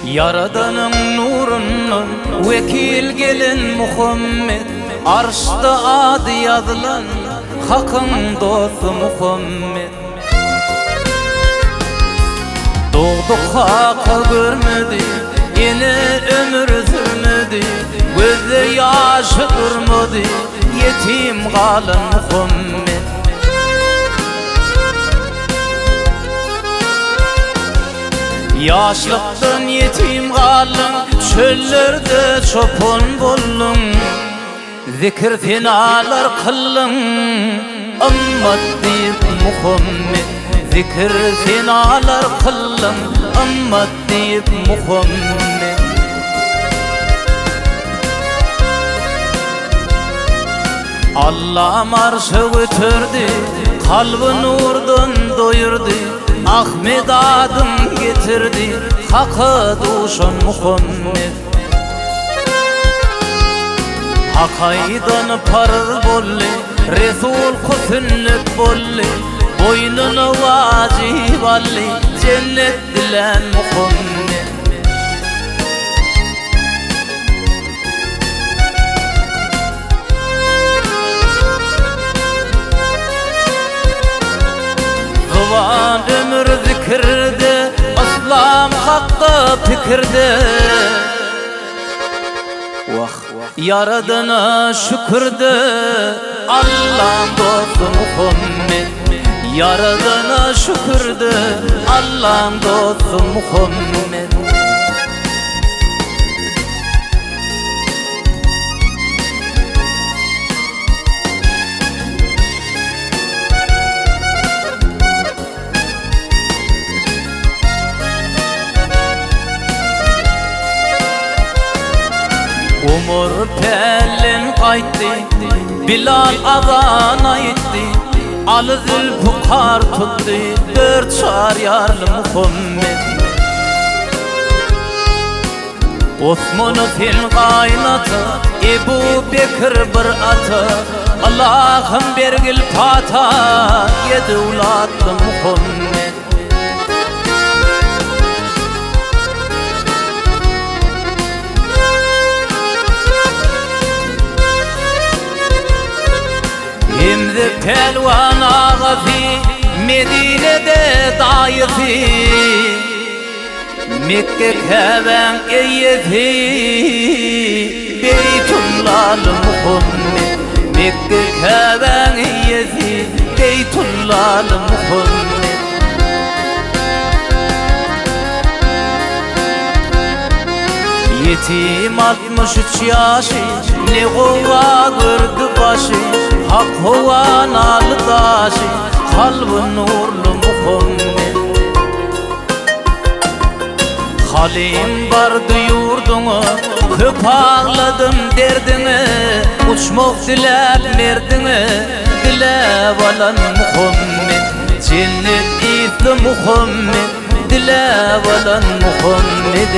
Yaradanın nurunun vekil gelin Muhammed, arşta adı yazılan Hak'ın dostu Muhammed. Doğduk Hak'a görmedi, yine ömür sürmedi, gözde yaşı durmadı, yetim kalın Muhammed. Yaşlıktan yetim kalın, çöllerde çopan bollun, zikir finalar kıllın, ımmat deyip Muhammed. Zikir finalar kıllın, ımmat deyip Muhammed. Allah marşı götürdü, kalbi nurdan doyurdu, Ahmet adım getirdi, Hak'a duşan Muhammed. Hakaydan parız bolli, Resul sünnet bolli, boynuna vacib alli, cennet dilen Muhammed. Zıvan ömür zikirde, İslam hakka fikirde, Yaradana şükürde, Allah'ın dostu Muhammed. Yaradana şükürde, Allah'ın dostu Muhammed. Umur pelin kaydı, Bilal azan aytti, Ali Zülfikar tuttu, dört çar yarlı Muhammed. Osman fil kaynatı, Ebu Bekir bir atı, Allah'ın bergil fata, yedi ulatlı Muhammed. Himzi pelvan ağafi, Medine'de dayıfi, Mekke keven eyyefi, Beytullah'lı Muhammed. Mekke keven eyyefi, Beytullah'lı Muhammed. Yetim 63 yaşı, ne kova gördü başı, Hak hovan alı taşı, kalbi nurlu Muhammed. Halim vardı yurduna, köp ağladım derdine, uçmak dilep merdine, dilep alan Muhammed. Cennet isli Muhammed, dilep alan Muhammed.